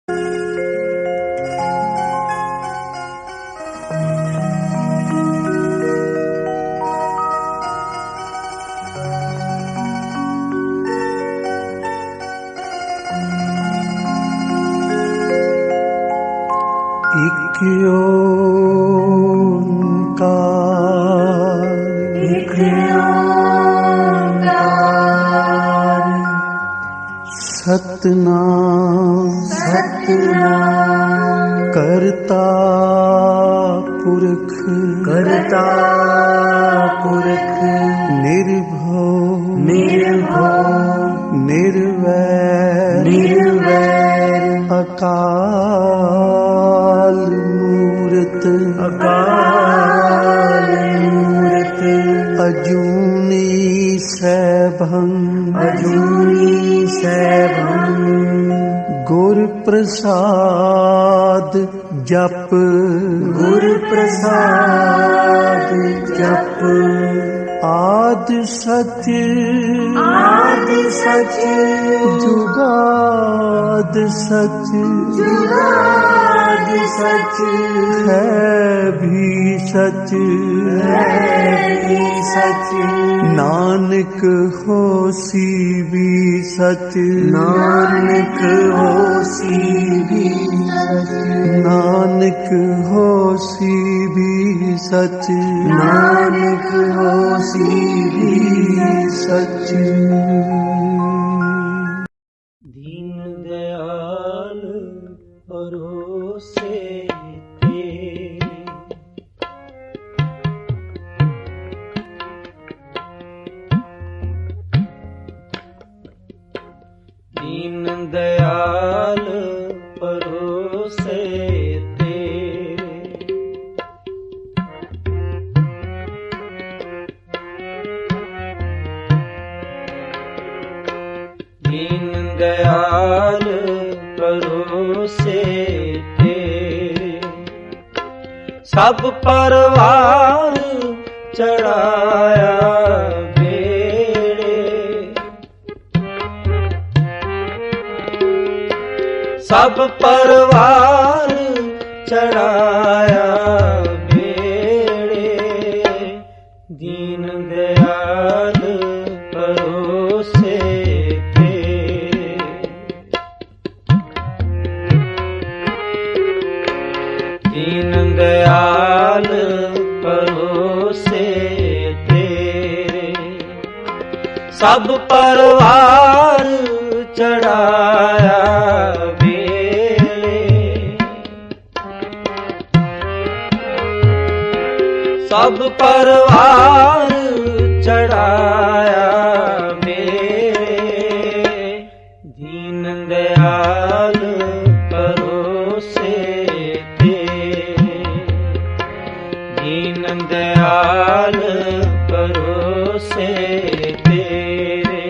ਇੱਕ ਓੰਕਾਰ, ਇੱਕ ਓੰਕਾਰ, ਸਤਿਨਾਮ ਸਤਿਨਾਮ ਕਰਤਾ ਪੁਰਖ, ਕਰਤਾ ਪੁਰਖ, ਨਿਰਭਉ ਨਿਰਭਉ ਨਿਰਵੈਰ ਨਿਰਵੈਰ, ਅਕਾਲ ਮੂਰਤ ਅਕਾਲ ਮੂਰਤ, ਅਜੂਨੀ ਸੈਭੰ ਅਜੂਨੀ ਸੈਭੰ, ਗੁਰ ਪ੍ਰਸਾਦ ਜਪ, ਗੁਰ ਪ੍ਰਸਾਦ ਜਪ, ਆਦਿ ਸਚ ਆਦਿ ਸਚ, ਜੁਗਾਦ ਸਚ, ਜੁਗਾਦ ਸਚ, ਹੈ ਵੀ ਸਚ, ਹੈ ਵੀ ਸਚ, ਨਾਨਕ ਹੋਸੀ ਵੀ ਸਚ, ਨਾਨਕ ਹੋਸੀ ਵੀ ਸਚ, ਨਾਨਕ ਹੋਸੀ ਵੀ ਸਚ, ਨਾਨਕ ਹੋਸੀ ਵੀ ਸਚ। ਦੀਨ ਦਿਆਲ ਭਰੋਸੇ ਤੇ, ਦੀਨ ਦਿਆਲ ਭਰੋਸੇ ਤੇ, ਦੀਨ ਦਿਆਲ ਭਰੋਸੇ ਤੇ, ਸਭ ਪਰਵਾਰ ਚੜਾਇਆ ਬੇੜੇ, ਸਭ ਪਰਵਾਰ ਚੜਾਇਆ ਬੇੜੇ, ਦੀਨ ਦਿਆਲ ਭਰੋਸੇ ਤੇ, ਦੀਨ ਦਿਆਲ ਭਰੋਸੇ ਤੇਰੇ, ਸਭ ਪਰਵਾਰ ਚੜਾਇਆ ਵੇਲੇ, ਸਭ ਪਰਵਾਰ ਚੜਾਇਆ ਮੇਰੇ, ਦੀਨ ਦਿਆਲ ਭਰੋਸੇ ਤੇ, ਦੀਨ ਦਿਆਲ ਭਰੋਸੇ ਤੇਰੇ।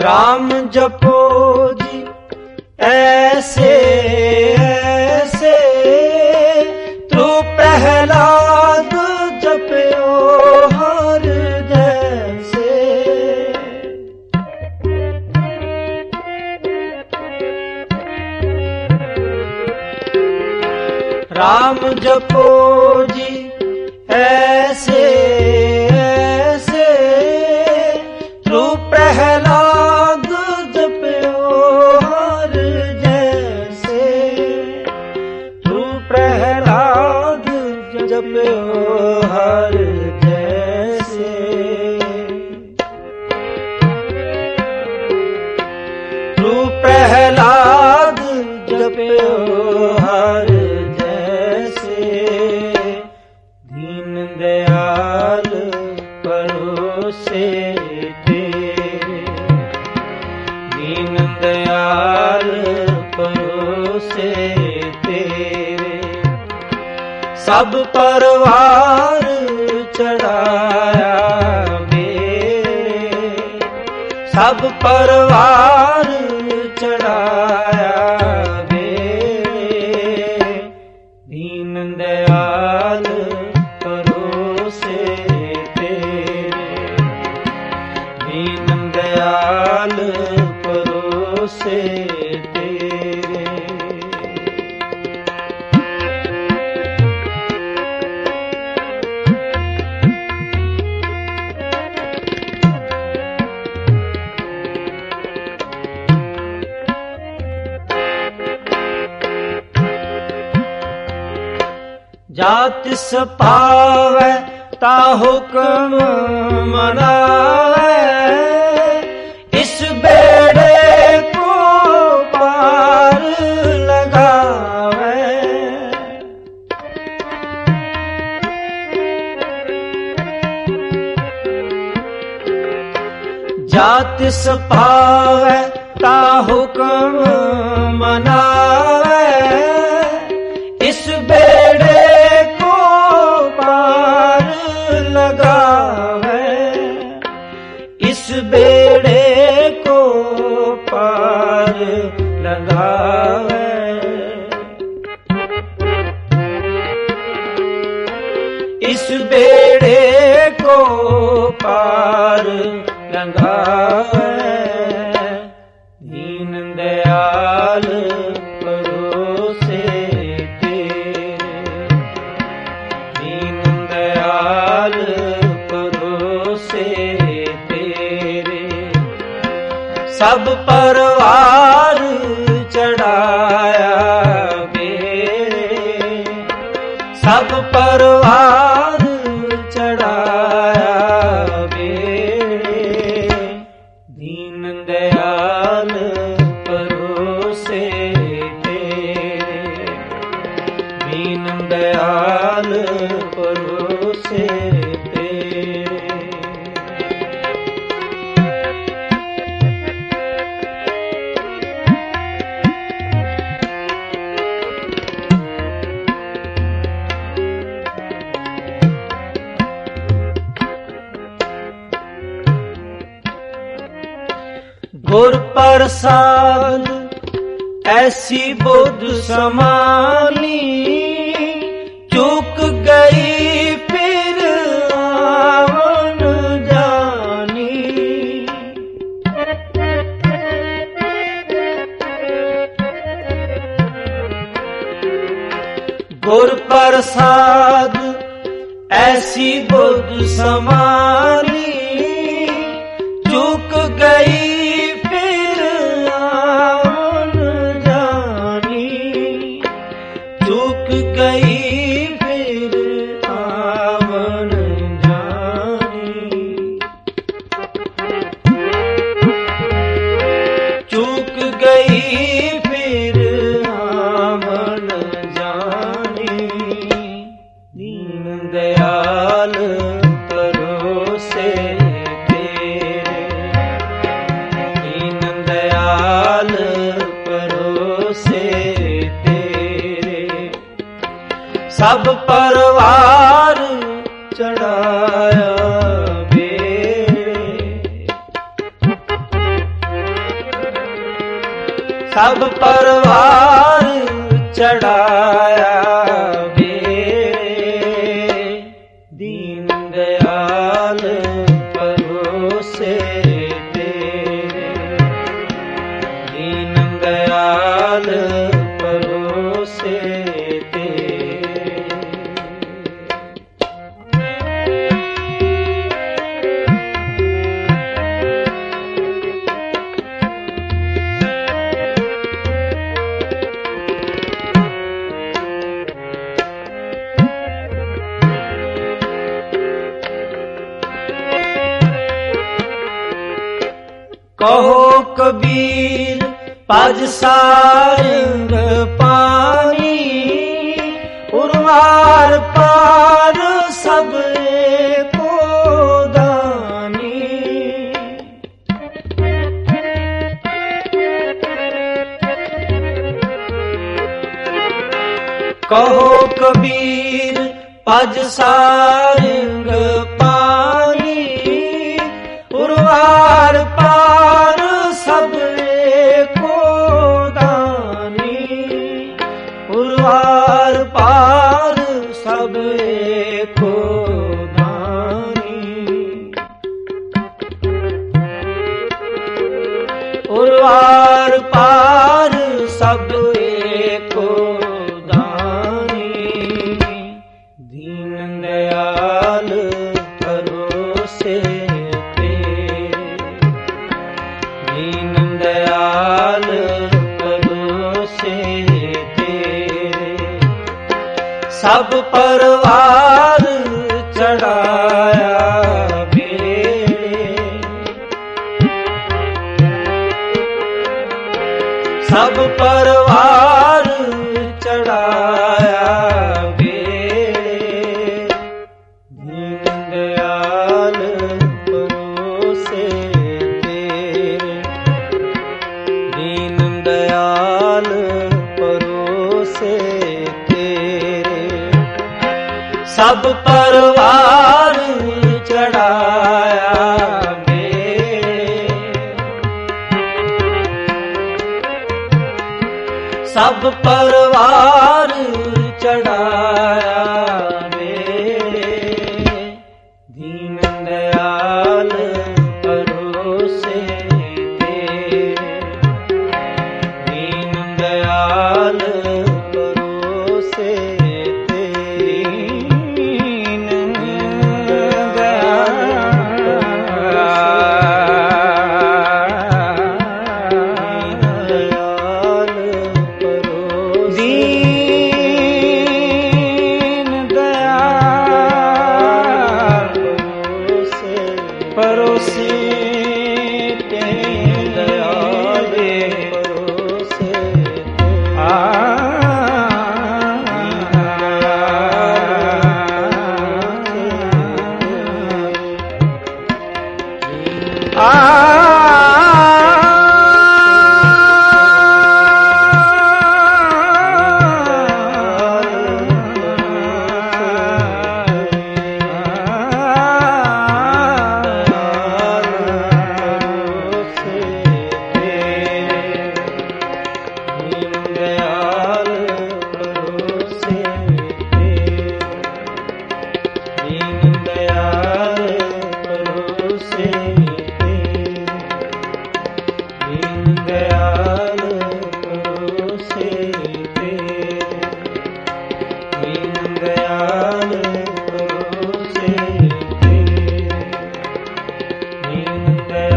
राम जपो जी ऐसे ऐसे, तू प्रहलाद जपयो हर जैसे, राम जपो जी ऐसे ऐसे, तू प्रहलाद जपयो हर जैसे, तू प्रहलाद जपयो हर जैसे, तू प्रहलाद जपयो हर जैसे, दीन दयाल सब परवार चढ़ाया मेरे, सब परवार चढ़ाया मेरे। दीन दयाल परोसे तेरे, दीन दयाल परोसे तेरे। जात सपावै ता हुक्म मनावै, इस बेड़े को पार लगावै। जात सपावै ता हुक्म मनावै, इस बेड़े लगावे, इस बेड़े को पार लगावे। इस बेड़े को पार लगावे। दीन दयाल परोसे तेरे, दीन दयाल परोसे तेरे। सब परवार चढ़ाया मेरे, सब परवार चढ़ाया मेरे। दीन दयाल परोसे तेरे, दीन दयाल परोसे तेरे। गुर प्रसाद ऐसी बुद्ध समानी, चूक गई फिर आवन जानी। गुर प्रसाद ऐसी बुद्ध समानी, चूक गई फिर आवन जानी। चूक गई फिर आवन जानी। चूक गई फिर आवन जानी। दीन दयाल परोसे तेरे, दीन दयाल परोसे तेरे। सब परवार चढ़ाया मेरे, सब परवार चढ़ाया मेरे। दीन दयाल परोसे तेरे, दीन दयाल परोसे तेरे। कहो कबीर पज सारंग पानी, उर्वार पार सब को दानी। कहो कबीर पज सारंग पानी, उरवार पार सब को दानी, उरवार पार सब को दानी, उरवार पार सब को दानी। दीन दयाल भरोसे पे, दीन दयाल भरोसे तेरे, सब परवार चढ़ाया बेड़े, सब परवार चढ़ाया बेड़े। दीन दयाल भरोसे तेरे, दीन दयाल भरोसे तेरे, सब परवार चढ़ाया बेड़े, सब परवार चढ़ाया बेड़े। दीन दयाल भरोसे तेरे, दीन दयाल भरोसे तेरे, दीन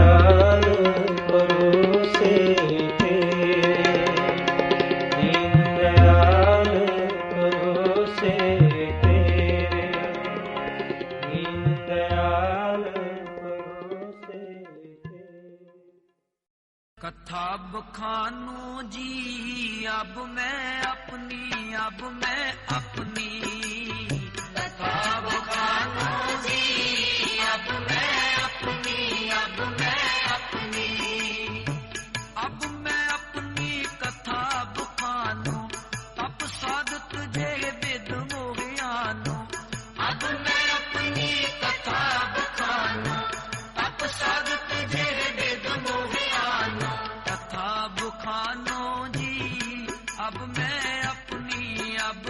दयाल भरोसे, दीन दयाल भरोसे तेरे, दयाल भरोसे कथा बखानो जी अब मैं अपनी, अब मैं अपनी, कथा बखानो जी अब मैं अपनी, अब मैं अपनी, अब मैं अपनी कथा बखानो, तप साधत जे विद मोहियानो, अब मैं अपनी कथा बखानो, तप साधत जे विद मोहियानो, कथा बखानो जी अब मैं अपनी, अब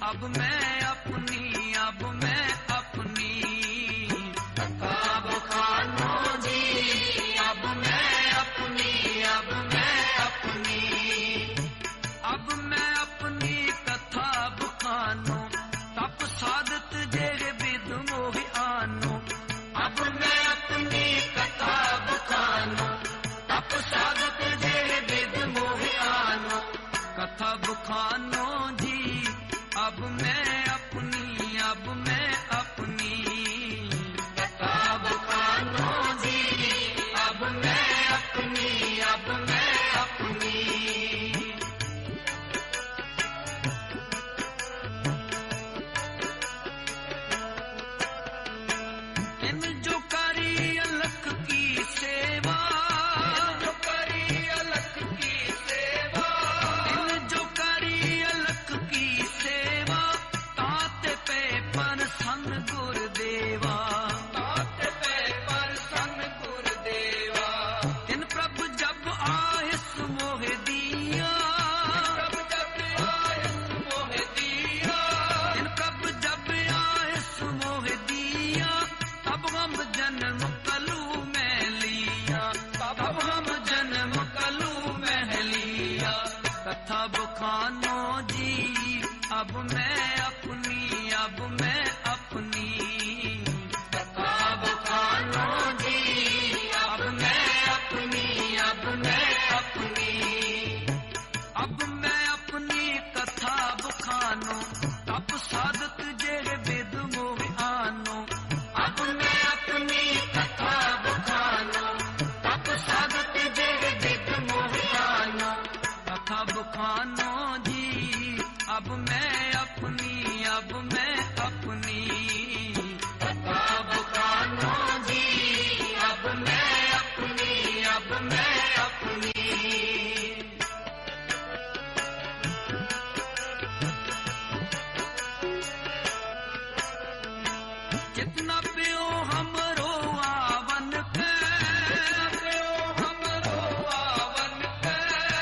अब मैं अपनी, अब मैं अपनी। कथा बखानो जी अब मैं अपनी, अब मैं अपनी। अब मैं अपनी कथा बखानो, तप साधत जेरे विद मोहि आनो। अब मैं अपनी कथा बखानो, तप साधत जेरे विद मोहि आनो। कथा बखानो जी अब मैं अपनी, अब मैं अपनी। कथा बखानो जी अब मैं अपनी, अब मैं अपनी। इन जो करी अलख की सेवा, जो करी अलख की सेवा, इन जो करी अलख की सेवा, ताते पे पर सन गुरुदेवा। तात पे पर सन गुरुदेवा। इन प्रभु जब आहिस मोह दिया, प्रभु जब आयस मोह दिया, इन प्रभु जब आहिस मोह दिया, तब हम जन्म कलू में लिया, तब हम जन्म कलू में लिया। कथा बखानो जी अब मैं अपनी, अब मैं अपनी। कथा बखानो जी अब मैं अपनी, अब मैं अपनी। अब मैं अपनी कथा बखानो, तप साधत जेरे विद मोहि आनो। अब मैं अपनी कथा बखानो, तप साधत जेरे विद मोहि आनो। कथा बखानो जी अब मैं अपनी, अब मैं अपनी। कथा बखानो जी अब मैं अपनी, अब मैं अपनी। जितना पियो हमरो आवन के, हमरो आवन के,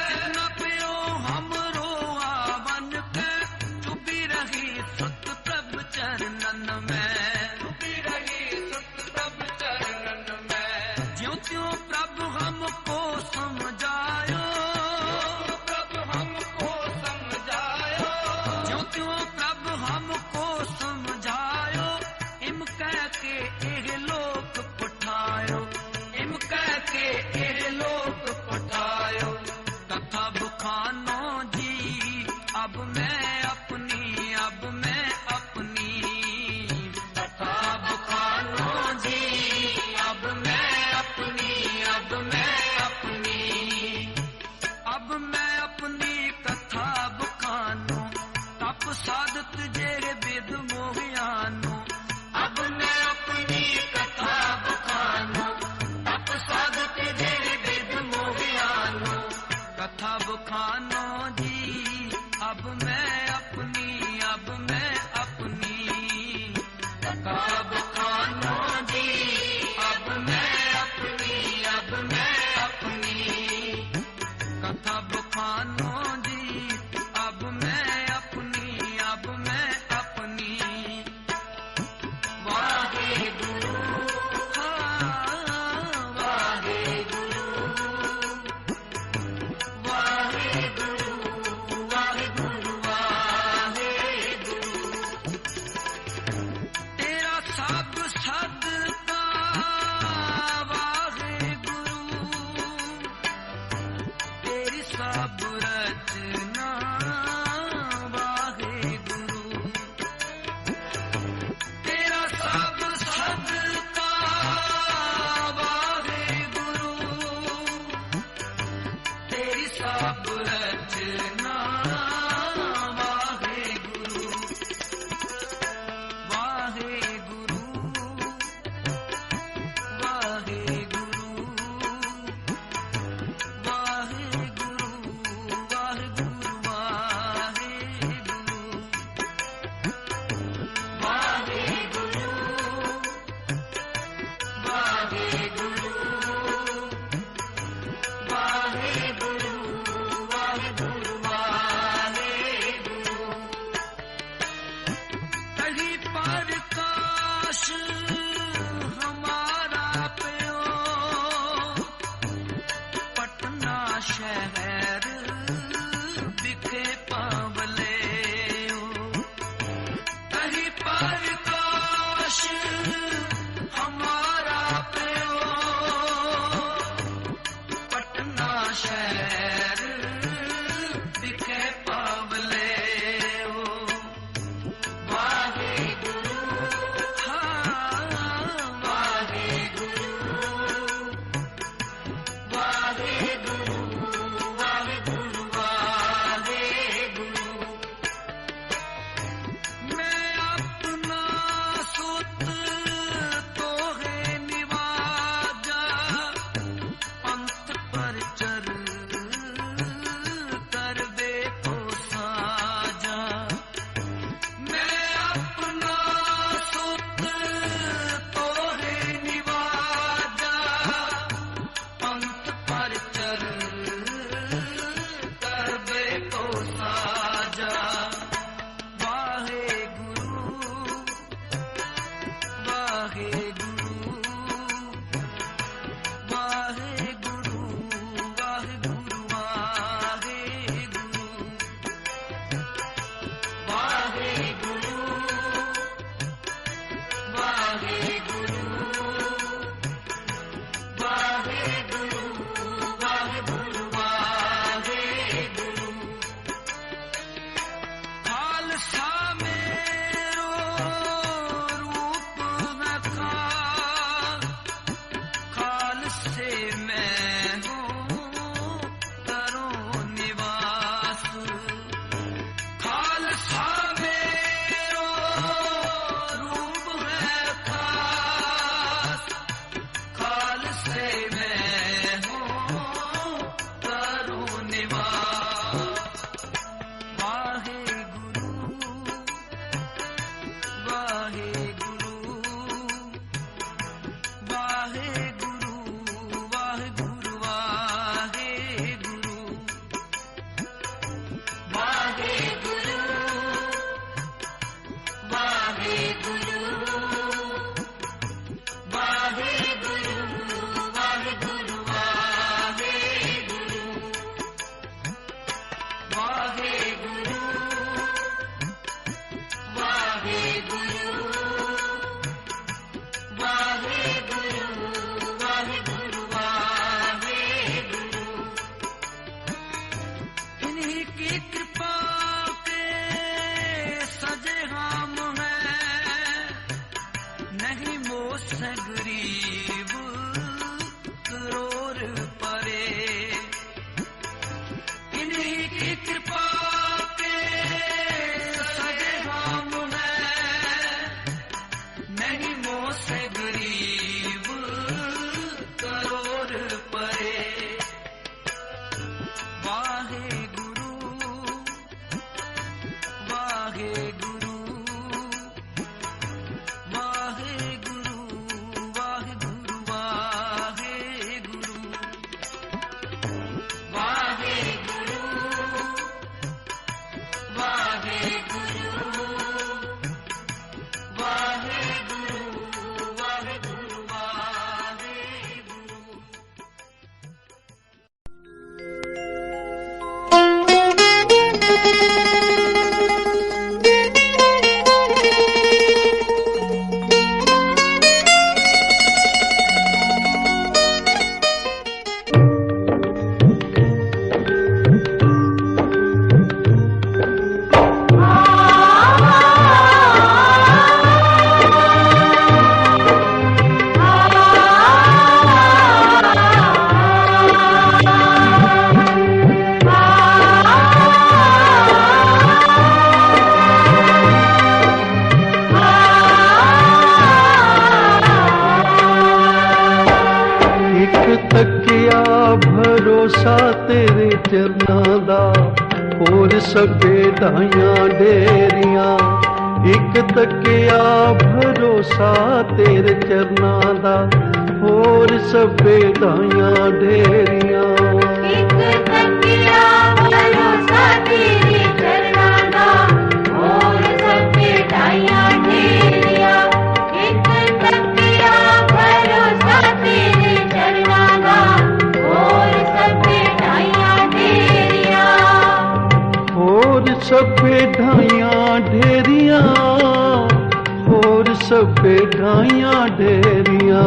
जितना पियो हमरो आवन के, चुपी रही सुत प्रभु चरणन में। डूबी रही सुत प्रभु चरणन में। ज्यों त्यों प्रभु हमको समझायो, प्रभु हमको समझायो, ज्यों त्यों प्रभु हमको समझायो। इम कह के एह लोक पठायो, इम कह के एह लोक पठायो। कथा बखानो जी अब मैं अपनी, अब मैं अपनी। कथा बखानो जी अब मैं अपनी, अब मैं अपनी। अब मैं अपनी कथा बखानो, तप साधत जेरे विद मोहि आनो। अब मैं अपनी कथा बखानो, तप साधत जेरे विद मोहि आनो। कथा बखानो जी अब मैं अपनी, अब मैं अपनी। कथा बखानो जी अब मैं अपनी, अब मैं अपनी। कथा बखानो जी अब मैं अपनी, अब मैं अपनी। इन्हीं की कृपा के सजे हम हैं, नहीं मोह से गरीब करोड़ परे। इन्हीं की कृपा के सजे हम हैं, नहीं मोह से गरीब करोड़ परे। वाहे गुरु वाहे गुरु वाहे गुरु वाहे गुरु वाहे गुरु वाहे गुरु वाहे गुरु वाहे गुरु वाहे गुरु वाहे गुरु। तकिया भरोसा तेरे चरनां दा, होर सभे ढाइयां डेरियां। एक तकिया भरोसा तेरे चरनां दा, होर सभे ढाइयां डेरियां। एक तकिया भरोसा तेरे चरनां दा, होर सभे ढाइयां डेरियां। एक तकिया भरोसा तेरे चरनां दा, होर सभे ढाइयां डेरियां। होर सभे ढाइयां ढेरियां, होर सभे ढाइयां ढेरियां।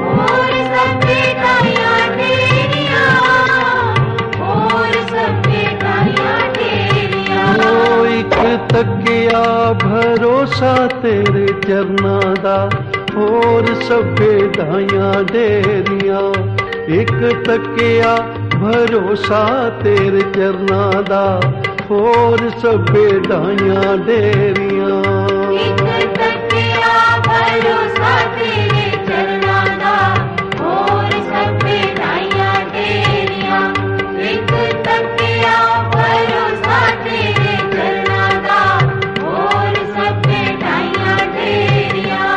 होर सभे ढाइयां डेरियां, होर सभे ढाइयां डेरियां। ओ एक तकिया भरोसा तेरे चरनां दा, होर सभे ढाइयां डेरियां। एक तकिया भरोसा तेरे चरनां दा, होर सभे ढाइयां डेरियां। एक तकिया भरोसा तेरे चरनां दा, होर सभे ढाइयां डेरियां। एक तकिया भरोसा तेरे चरनां दा, होर सभे ढाइयां डेरियां।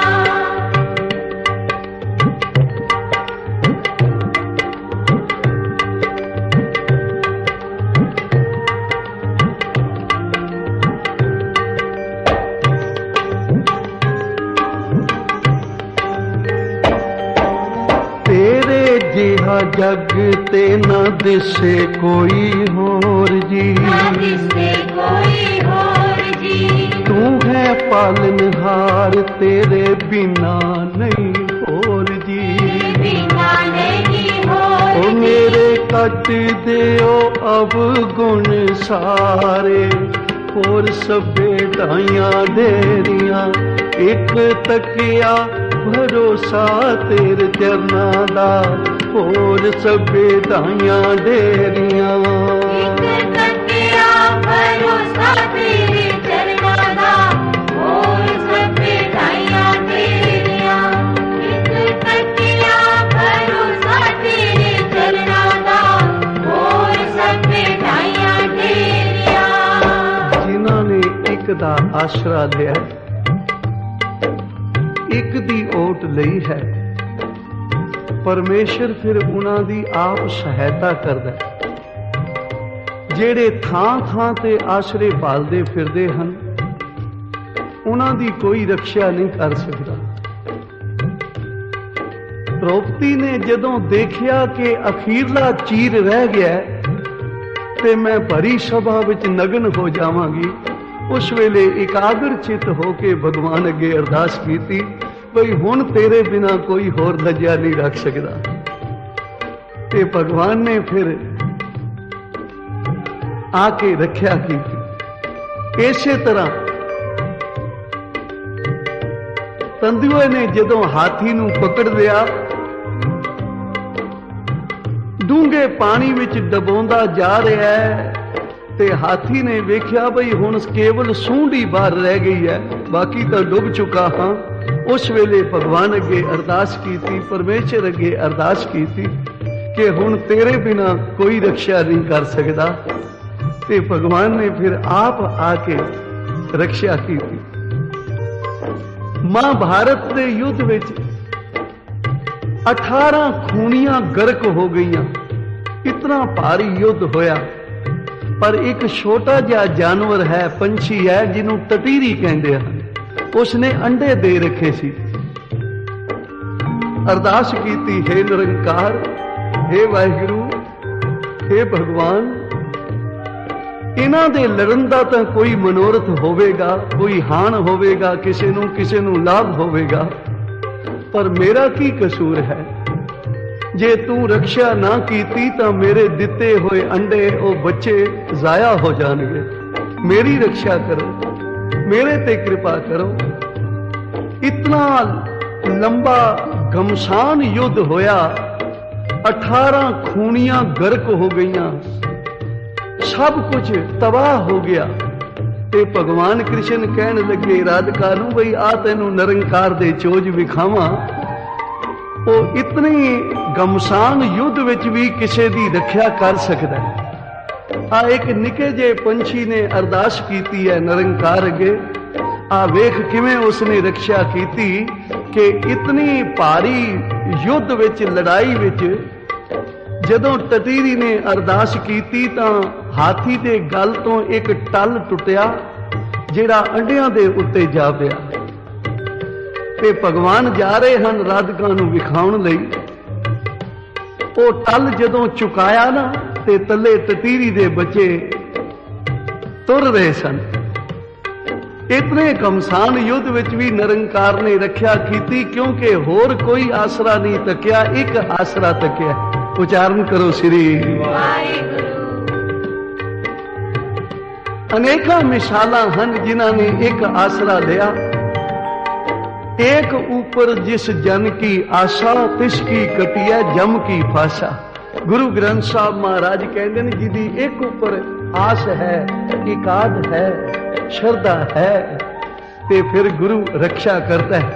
तेरे जिहा जग ते न दिसे कोई होर जी। ना दिसे कोई होर जी, तू है पालनहार, तेरे बिना नहीं होर जी। बिना नहीं होर ओ मेरे कट दियो अब गुण सारे, होर सभे ढाइयां डेरियां। एक तकिया भरोसा तेरे चरनां दा, होर सभे ढाइयां डेरियां। एक तकिया भरोसा तेरे चरनां दा, होर सभे ढाइयां डेरियां। एक तकिया भरोसा तेरे चरनां दा, होर सभे ढाइयां डेरियां। जिन्हां ने एक दा आसरा लिया, एक दी ओट ਲਈ है, परमेश्वर फिर उन्हां दी आप सहायता करदा है। ਜਿਹੜੇ ਥਾਂ ਥਾਂ ਤੇ ਆਸਰੇ ਭਾਲਦੇ ਫਿਰਦੇ ਹਨ, ਉਹਨਾਂ ਦੀ ਕੋਈ ਰੱਖਿਆ ਨਹੀਂ ਕਰ ਸਕਦਾ। द्रौपदी ने जदों देखिया कि अखीरला चीर रह गया ते मैं भरी सभा विच नगन हो जावांगी, उस वेले एकाग्र चित होके भगवान अगे अरदास कीती, बई हुण तेरे बिना कोई होर लज्जा नहीं रख सकदा। ते भगवान ने फिर आके रख्या की। इसे तरह तंदुए ने जदों हाथी नूं पकड़ लिया, डूंगे पानी विच डबोंदा जा रहा है, ते हाथी ने वेख्या बई हुण केवल सूंड ही बाहर रह गई है, बाकी तो डुब चुका हाँ। उस वेले भगवान अगे अरदास कीती, परमेश्वर अगे अरदास कीती कि हुण तेरे बिना कोई रक्षा नहीं कर सकदा। ते भगवान ने फिर आप आके रक्षा की। महाभारत के युद्ध विच 18 खूनियां गर्क हो गईयां, इतना भारी युद्ध होया। पर एक छोटा जिहा जानवर है, पंछी है, जिन्हों टटीरी कहते हैं, उसने अंडे दे रखे सी। अरदास कीती, हे निरंकार, हे वाहिगुरु, हे भगवान, इन्हां दे लड़न दा तां कोई मनोरथ होवेगा, कोई हान होवेगा, किसे नूं लाभ होवेगा, पर मेरा की कसूर है? जे तू रक्षा ना कीती तां मेरे दिते हुए अंडे ओ बच्चे जाया हो जाणगे। मेरी रक्षा करो, मेरे ते कृपा करो। इतना लंबा घमसान युद्ध होया, 18 खूनियां गर्क हो गईयां, सब कुछ तबाह हो गया। ते भगवान कृष्ण कहन लगे राधिका नूं, बई आ तैनूं निरंकार दे चोज विखावां। वो इतनी घमसान युद्ध विच भी किसी दी रक्षा कर सकदा है। आ एक निके जे पंछी ने अरदास कीती है निरंकार अगे, आ वेख किवें उसने रक्षा कीती कि इतनी भारी युद्ध विच, लड़ाई विच जदों टटीरी ने अरदास कीती तां हाथी दे गल तो एक टल टुटिया, जिहड़ा अंडियां दे उत्ते जा पिया। ते भगवान जा रहे हैं राधिका नूं विखाउण लई। वो टल जदों चुकाया ना, ते तले टटीरी दे बच्चे तुर रहे सन। इतने घमसान युद्ध विच भी निरंकार ने रक्षा कीती, क्योंकि होर कोई आसरा नहीं तकिया, एक आसरा तकिया। उच्चारण करो श्री वाहिगुरु। अनेका मिसालां हन जिन्हां ने एक आसरा लिया। एक ऊपर जिस जन की आशा, तिसकी कटिया जम की फाशा। गुरु ग्रंथ साहब महाराज कहते हैं, जिदी एक ऊपर आस है, एकाद है, श्रद्धा है, ते फिर गुरु रक्षा करता है।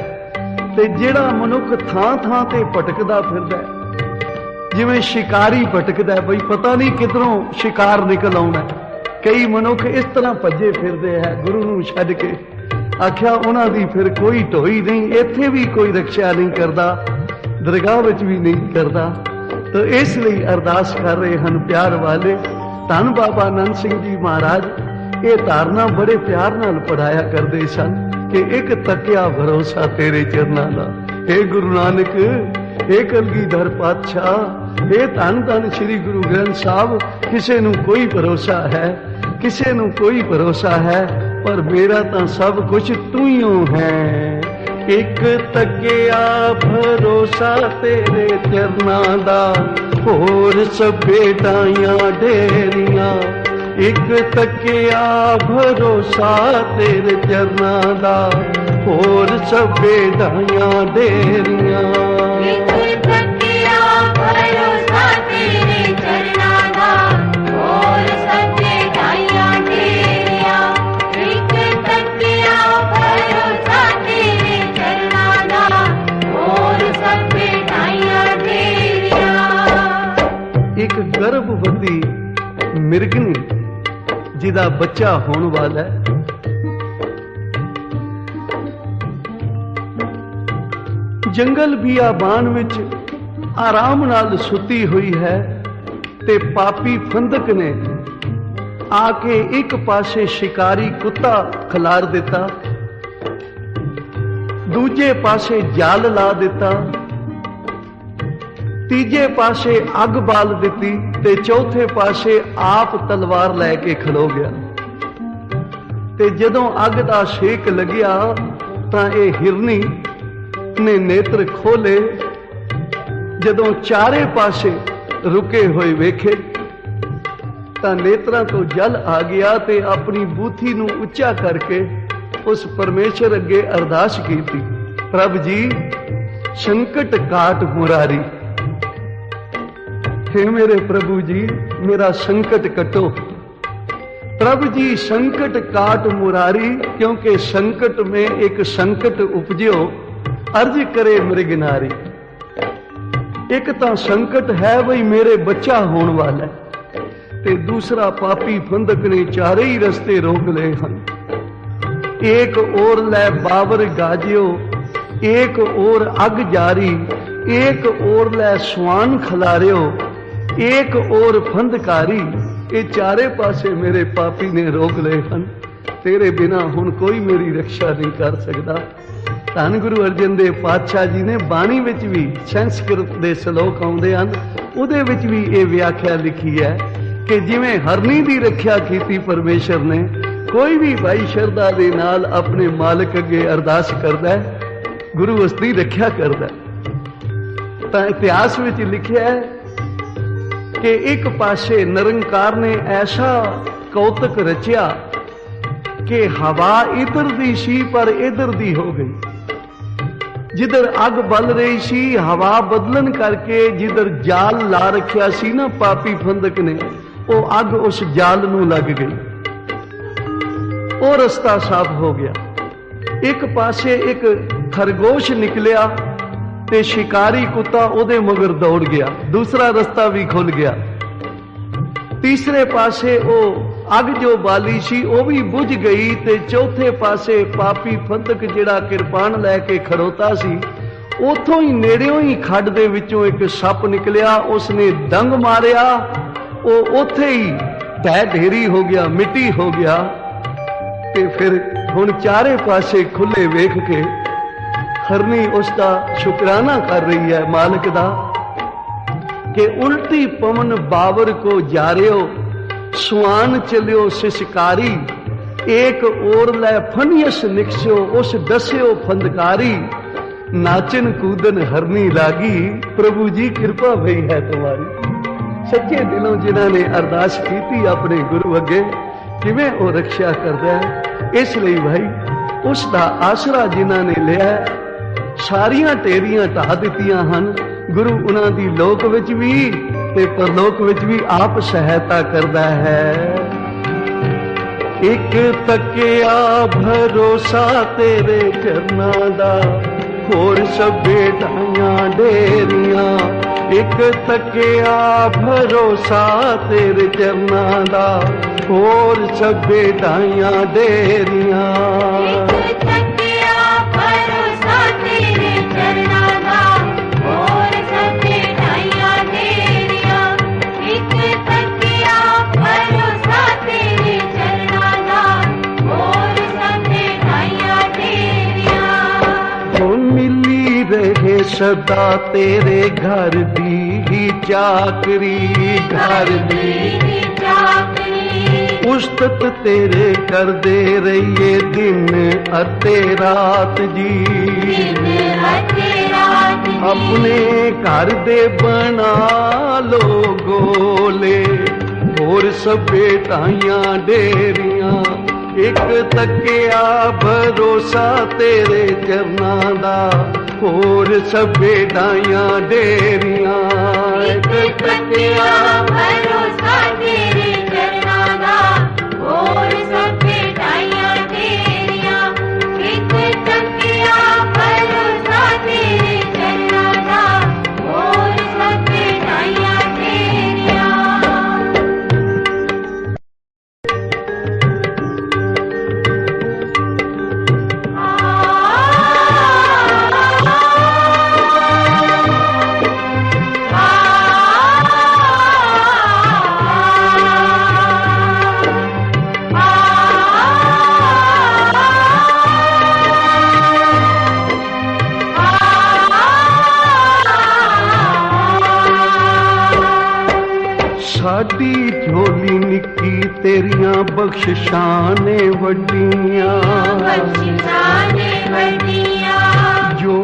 ते जिहड़ा मनुख थां थां ते भटकदा फिरदा है, जिवें शिकारी भटकदा है, बई पता नहीं किधरों शिकार निकल आउणा। कई मनुख इस तरह भजे फिरदे है गुरु नूं छड्ड के। आख्या उन्हां दी फिर कोई ढोई नहीं, इत्थे भी कोई रक्षा नहीं करदा, दरगाह विच भी नहीं करदा। तो इसलिए अरदास कर रहे हैं प्यार वाले। धन बाबा नंद सिंह जी महाराज ये धारना बड़े प्यार नाल पढ़ाया करते सन कि एक तकिया भरोसा तेरे चरनां दा। हे गुरु नानक, हे कलगीधर पातशाह, हे धन धन श्री गुरु ग्रंथ साहब, किसे नूं कोई भरोसा है, किसे नूं कोई भरोसा है, पर मेरा तां सब कुछ तू ही है। एक तकिया भरोसा तेरे चरनां दा, होर सभे ढाइयां ढेरियां। एक तकिया भरोसा तेरे चरनां दा, होर सभे ढाइयां ढेरियां। एक तकिया भरोसा तेरे चरनां दा, होर सभे ढाइयां ढेरियां। एक तकिया भरोसा तेरे चरनां दा, होर सभे ढाइयां ढेरियां। एक गर्भवती मिर्गनी जिदा बच्चा होने वाला है, जंगल बियाबान विच आराम नाल सुती हुई है, ते पापी फंदक ने आके एक पासे शिकारी कुत्ता खिलार दिता, दूजे पासे जाल ला दिता, तीजे पासे अग बाल दिती, ते चौथे पासे आप तलवार लैके खड़ो गया। ਤੇ ਜਦੋਂ ਅੱਗ ਦਾ ਛੇਕ ਲੱਗਿਆ ਤਾਂ ਇਹ ਹਿਰਨੀ ਨੇ ਨੇਤਰ ਖੋਲੇ। ਜਦੋਂ ਚਾਰੇ ਪਾਸੇ ਰੁਕੇ ਹੋਏ ਵੇਖੇ ਤਾਂ ਨੇਤਰਾਂ ਤੋਂ ਜਲ ਆ ਗਿਆ ਤੇ ਆਪਣੀ ਬੂਥੀ ਨੂੰ ਉੱਚਾ ਕਰਕੇ ਉਸ ਪਰਮੇਸ਼ਰ ਅੱਗੇ ਅਰਦਾਸ ਕੀਤੀ, ਪ੍ਰਭ ਜੀ ਸੰਕਟ ਕਾਟ ਮੁਰਾਰੀ, हे मेरे प्रभु जी मेरा संकट कटो। प्रभु जी संकट काट मुरारी, क्योंकि संकट में एक संकट उपजो, अर्ज करे मृगनारी। एक तो संकट है बई मेरे बच्चा होने वाला है, ते दूसरा पापी फंदक ने चारे ही रस्ते रोक ले हैं। एक ओर लै बावर गाजियो, एक ओर अग जारी, एक ओर लै स्वान खलारियो, एक ओर फंदकारी। ये चारे पासे मेरे पापी ने रोक लए हैं, तेरे बिना हुण कोई मेरी रक्षा नहीं कर सकता। धन गुरु अर्जन देव पातशाह जी ने बाणी विच भी संस्कृत दे श्लोक आउंदे हन, उहदे विच भी ये व्याख्या लिखी है कि जिवें हरनी दी रक्षा कीती परमेश्वर ने, कोई भी भाई शरदा दे नाल अपने मालिक अगे अरदास करदा है, गुरु उसदी रक्षा करदा है। तां इतिहास विच लिखिया है कि एक पासे निरंकार ने ऐसा कौतक रचिया कि हवा इधर दी सी पर इधर दी हो गई। जिधर अग बल रही सी, हवा बदलन करके जिधर जाल ला रखिया सी ना पापी फंदक ने, वो अग उस जाल नू लग गई, वो रास्ता साफ हो गया। एक पासे एक खरगोश निकलिया ते शिकारी कुत्ता ओदे मगर दौड़ गया, दूसरा रास्ता भी खुल गया। तीसरे पासे वो अग जो बाली सी वो भी बुझ गई ते चौथे पासे पापी फंदक जिहड़ा किरपान लैके खड़ोता सी, उथों ही नेड़ियों ही खड्ड दे विचों एक सप निकलिया, उसने डंग मारिया, वो उथे ही ढह ढेरी हो गया, मिट्टी हो गया। ते फिर हुण चारे पासे खुले वेख के हरनी उसका शुक्राना कर रही है मालिक दा कि उल्टी पवन बावर को जारियो, सुआन चलियो शिशकारी। एक ओर लै फनियस निकस्यो, उस दस्यो फंदकारी। नाचन कूदन हरनी लागी, प्रभु जी कृपा भई है तुम्हारी। सच्चे दिलों जिन्हां ने अरदास की अपने गुरु अगे, किवें वो रक्षा करदा है। इसलिए भाई उसका आसरा जिन्हां ने लिया, सारियां टेरियां ढा दित्तियां हन। गुरु उन्हां दी लोक विच भी ते परलोक विच भी आप सहायता करदा है। एक तकिया भरोसा तेरे चरनां दा, होर सभे ढाइयां डेरियां। एक तकिया भरोसा तेरे चरनां दा, होर सभे ढाइयां डेरियां। सदा तेरे घर दी ही चाकरी, घर दी ही चाकरी। उस्तत तेरे कर दे रहिए दिन अते रात जी, दिन अते रात जी। अपने घर दे बना लो गोले, होर सभे ढाइयां डेरियां। एक तकिया भरोसा तेरे चरनां दा, होर सभे ढाइयां डेरियां। एक तकिया भरोसा तेरे चरनां दा, होर सभे ढाइयां डेरियां। एक तकिया भरोसा तेरे चरनां दा, होर सभे ढाइयां डेरियां। साडी झोली निक्की तेरियां बख्शिशां ने वड्डियां, बख्शिशां ने वड्डियां। जो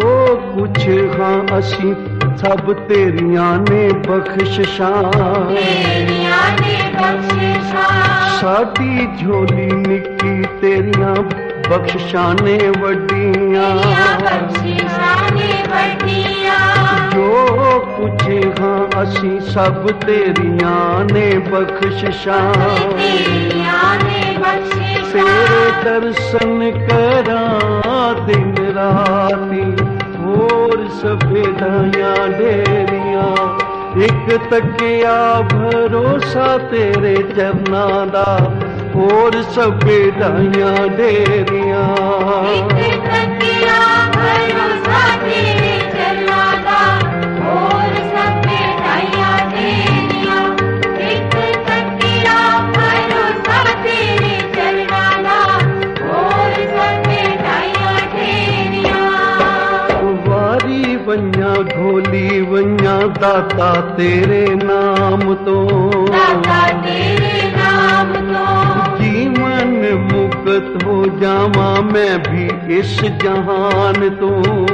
कुछ हाँ असी सब तेरियां ने बख्शिशां, तेरियां ने बख्शिशां। साडी झोली निक्की तेरियां बख्शिशां ने वड्डियां, तेरियां बख्शिशां ने वड्डियां। जो कुछ हाँ असी सब तेरियां ने बख्शिशां, तेरियां ने बख्शिशां। तेरे दर्शन करां दिन राती, होर सफेदाइयां ढेरियां, एक तकिया भरोसा तेरे चरनां दा, होर सफेदाइयां ढेरियां। एक तकिया भरोसा तेरे चरनां दा, होर सफेदाइयां ढेरियां। एक तकिया भरोसा तेरे चरनां दा, होर सफेदाइयां ढेरियां। वारी वंजा घोली वंजा दाता तेरे नाम तो, दाता तेरे नाम तो। जीवन मुक्त हो जावा मैं भी इस जहान तो,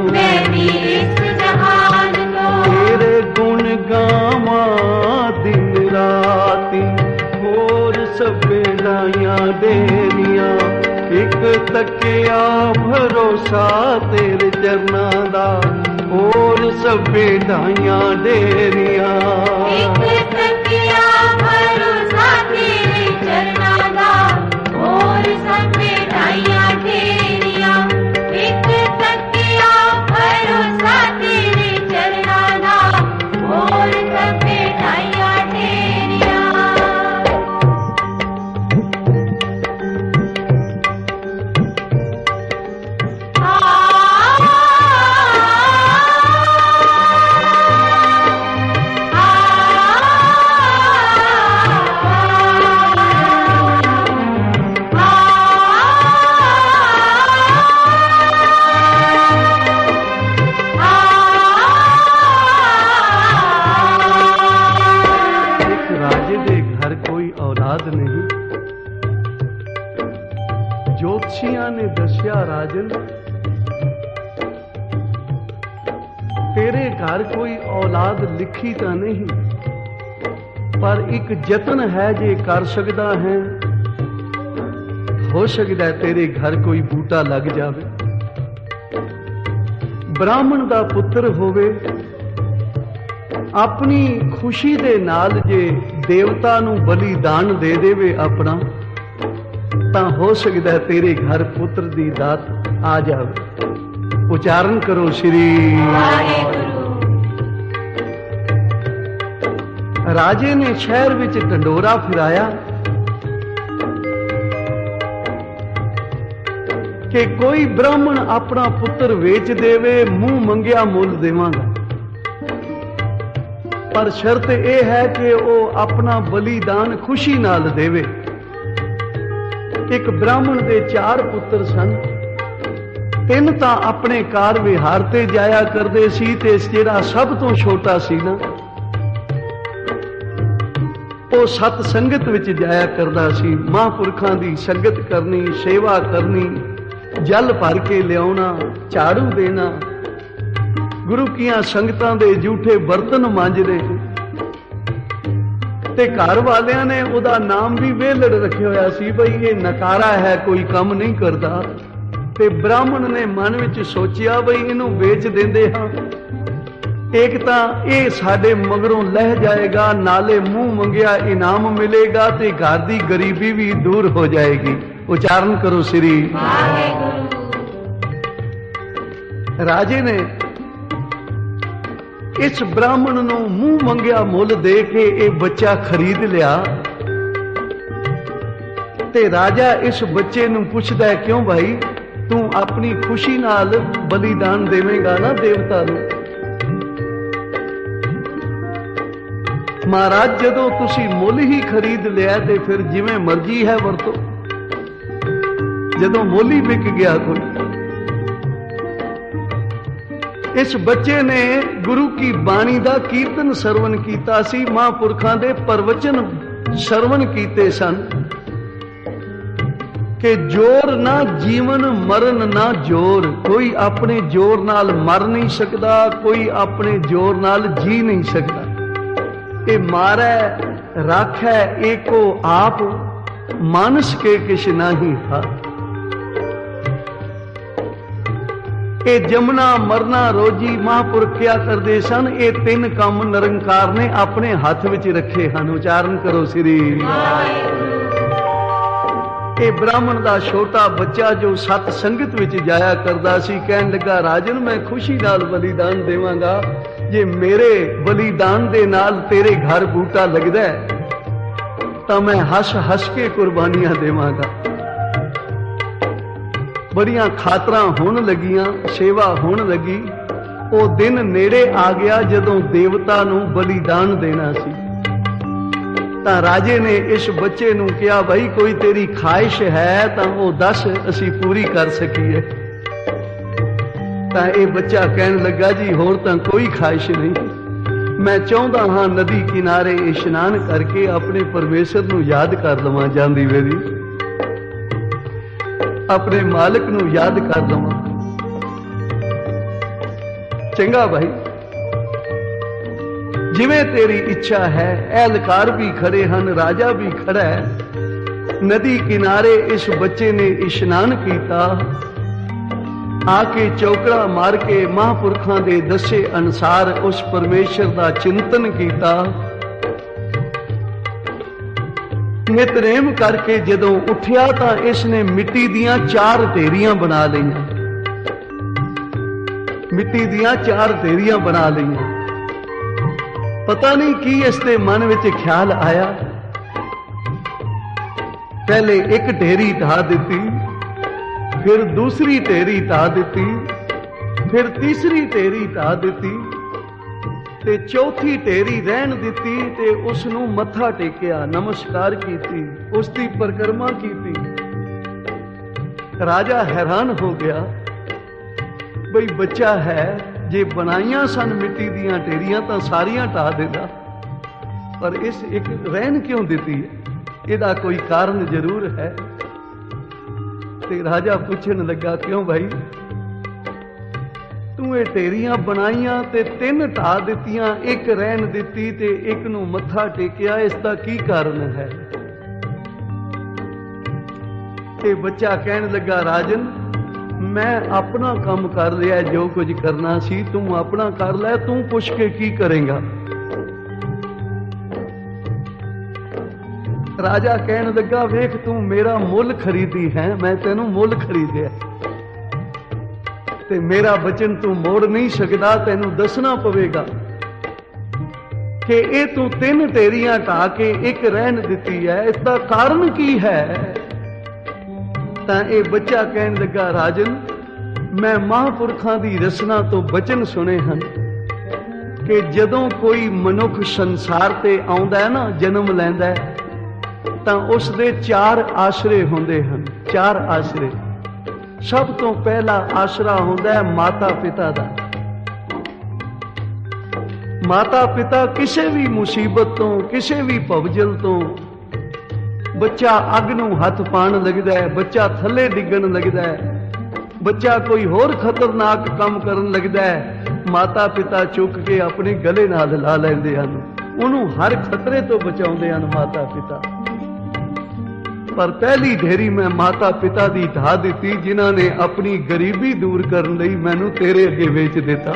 मैं भी इस जहान तो। तेरे गुण गावा दिन राती, होर सफेदाइयां ढेरियां, एक तकिया भरोसा तेरे चरनां दा, होर सफेदाइयां ढेरियां। एक तकिया भरोसा तेरे चरनां दा, होर सफेदाइयां ढेरियां। एक तकिया भरोसा तेरे चरनां दा, होर सफेदाइयां ढेरियां। एक राजे दे घर कोई औलाद नहीं, ज्योतिषियां ने दसिया राजन तेरे घर कोई औलाद लिखी ਤਾਂ नहीं, पर एक यतन है जे कर सकदा है, हो सकदा है तेरे घर कोई बूटा लग जावे, ब्राह्मण दा पुत्र होवे, अपनी खुशी दे नाल जे देवता ਨੂੰ ਬਲੀਦਾਨ ਦੇ ਦੇਵੇ ਆਪਣਾ, ਤਾਂ ਹੋ ਸਕਦਾ ਹੈ ਤੇਰੇ ਘਰ ਪੁੱਤਰ ਦੀ ਦਾਤ ਆ ਜਾਵੇ। ਉਚਾਰਨ ਕਰੋ ਸ਼੍ਰੀ ਵਾਹਿਗੁਰੂ। ਰਾਜੇ ਨੇ ਸ਼ਹਿਰ ਵਿੱਚ ਢੰਡੋਰਾ ਫਿਰਾਇਆ ਕਿ ਕੋਈ ਬ੍ਰਾਹਮਣ ਆਪਣਾ ਪੁੱਤਰ ਵੇਚ ਦੇਵੇ, ਮੂੰਹ ਮੰਗਿਆ ਮੁੱਲ ਦੇਵਾਂਗਾ, पर शर्त यह है कि वो अपना बलिदान खुशी नाल देवे। एक ब्राह्मण दे 4 पुत्र सन, 3 तां अपने कार विहार ते जाया करदे सी, ते जिहड़ा सब तो छोटा सी ना, वो सत संगत विच जाया करदा सी। महापुरखां दी संगत करनी, सेवा करनी, जल भर के लियाउणा, झाड़ू देना, गुरु कीਆਂ ਸੰਗਤਾਂ ਦੇ ਝੂਠੇ ਬਰਤਨ ਮਾਂਜਦੇ, ਤੇ ਘਰ ਵਾਲਿਆਂ ਨੇ ਉਹਦਾ ਨਾਮ ਵੀ ਵੇਲੜ ਰੱਖਿਆ ਹੋਇਆ ਸੀ ਬਈ ਇਹ ਨਕਾਰਾ ਹੈ, ਕੋਈ ਕੰਮ ਨਹੀਂ ਕਰਦਾ। ਤੇ ਬ੍ਰਾਹਮਣ ਨੇ ਮਨ ਵਿੱਚ ਸੋਚਿਆ ਬਈ ਇਹਨੂੰ ਵੇਚ ਦਿੰਦੇ ਹਾਂ, ਇੱਕ ਤਾਂ ਇਹ ਸਾਡੇ ਮਗਰੋਂ ਲਹਿ ਜਾਏਗਾ, ਨਾਲੇ ਮੂੰਹ ਮੰਗਿਆ ਇਨਾਮ ਮਿਲੇਗਾ, ਤੇ ਘਰ ਦੀ ਗਰੀਬੀ ਵੀ ਦੂਰ ਹੋ ਜਾਏਗੀ। ਉਚਾਰਨ ਕਰੋ ਸ੍ਰੀ ਵਾਹਿਗੁਰੂ। ਰਾਜੇ ਨੇ इस ब्राह्मण ਨੂੰ ਮੂੰਹ ਮੰਗਿਆ ਮੁੱਲ ਦੇ ਕੇ ਇਹ ਬੱਚਾ ਖਰੀਦ ਲਿਆ, ਤੇ ਰਾਜਾ ਇਸ ਬੱਚੇ ਨੂੰ ਪੁੱਛਦਾ ਕਿਉਂ ਭਾਈ ਤੂੰ ਆਪਣੀ ਖੁਸ਼ੀ ਨਾਲ ਬਲੀਦਾਨ ਦੇਵੇਂਗਾ ਨਾ ਦੇਵਤਾ ਨੂੰ। ਮਹਾਰਾਜ ਜਦੋਂ ਤੁਸੀਂ ਮੁੱਲ ਹੀ ਖਰੀਦ ਲਿਆ ਤੇ ਫਿਰ ਜਿਵੇਂ ਮਰਜ਼ੀ ਹੈ ਵਰਤੋ। ਜਦੋਂ ਮੁੱਲ ਹੀ ਵਿਕ ਗਿਆ ਕੋਈ, इस बच्चे ने गुरु की बाणी दा कीर्तन सरवण कीता सी, महापुरखां दे प्रवचन सरवण कीते सन, कि जोर ना जीवन मरण ना जोर। कोई अपने जोर नाल मर नहीं सकता, कोई अपने जोर नाल जी नहीं सकता। ये मारै राखै एको आप, मानस के किश नाही था। ये जमना मरना रोजी महापुरख क्या करते सन, ये तीन काम निरंकार ने अपने हाथ विच रखे हैं। उच्चारण करो श्री। ये ब्राह्मण का छोटा बच्चा जो सत संगत विच जाया करता सी, कहन लगा राजन मैं खुशी नाल बलिदान देवांगा, जे मेरे बलिदान दे नाल तेरे घर बूटा लगदा है तां मैं हस हस के कुर्बानियां देवांगा। बड़ियां खातरां होण लगियां, सेवा होण लगी। वो दिन नेड़े आ गया जदों देवता नूं बलिदान देना सी। तां राजे ने इस बच्चे नूं कहा भाई कोई तेरी ख्वाहिश है तां वो दस असीं पूरी कर सकीए। तां ये बच्चा कहन लगा जी होर तां कोई ख्वाहिश नहीं, मैं चाहुंदा हां नदी किनारे इशनान करके अपने परमेश्वर नूं याद कर लवां, जांदी वेरी अपने मालिक नूं याद कर लवां। चंगा भाई जिवें तेरी इच्छा है। एहलकार भी खड़े हैं, राजा भी खड़ा है। नदी किनारे इस बच्चे ने इशनान किया, आके चौकड़ा मार के महापुरखों के दसे अनुसार उस परमेश्वर का चिंतन किया। नितनेम करके जदों उठिया तां इसने मिट्टी दियां 4 ढेरियां बना लईयां, मिट्टी दियां 4 ढेरियां बना लईयां। पता नहीं की इसके मन विच ख्याल आया। पहले एक ढेरी ढा दी, फिर दूसरी ढेरी ढा दी, फिर तीसरी ढेरी ढा दी ते चौथी ढेरी रहन दी ते उसनूं मत्था टेकिया, नमस्कार कीती, उसकी परिक्रमा कीती। राजा हैरान हो गया बई बच्चा है, जे बनाइया सन मिट्टी दियां ढेरियां तां सारियां ढा देता, पर इस एक रहन क्यों दी है? इहदा कोई कारण जरूर है। ते राजा पूछन लगा क्यों भाई तू ये ढेरियां बनाइया ते 3 ढा दित्तियां, एक रहन दित्ती ते एक नूं मत्था टेकिया, इसका की कारण है? ते बच्चा कहन लगा राजन मैं अपना काम कर लिया, जो कुछ करना सी तू अपना कर लै, तू पुछ के की करेगा? राजा कहन लगा वेख तू मेरा मुल खरीदी है, मैं तेनू मुल खरीदिया ते मेरा वचन तू मोड़ नहीं सकता, तेनू दसना पवेगा कि ये तू 3 ढेरियां ढा के एक रहन दिती है, इसका कारण की है? तां ये बच्चा कहन लगा राजन मैं महापुरखों की रचना तो वचन सुने हैं कि जदों कोई मनुख संसार ते आउंदा है ना, जन्म लैंदा है तां उसदे 4 आसरे हुंदे हैं। 4 आसरे। सब तो पहला आसरा हुंदा है माता पिता दा। माता पिता किसी भी मुसीबत तो, किसी भी भवजल तो, बच्चा अग नूं हथ पाण लगदा है, बच्चा थले डिगण लगदा है, बच्चा कोई होर खतरनाक काम करन लगदा है, माता पिता चुक के अपने गले नाल ला लैंदे हन, उहनूं हर खतरे तो बचाउंदे हन माता पिता। पर पहली ढेरी मैं माता पिता दी ढा दित्ती, जिन्हां ने अपनी गरीबी दूर करन लई मैनूं तेरे अगे वेच दिता।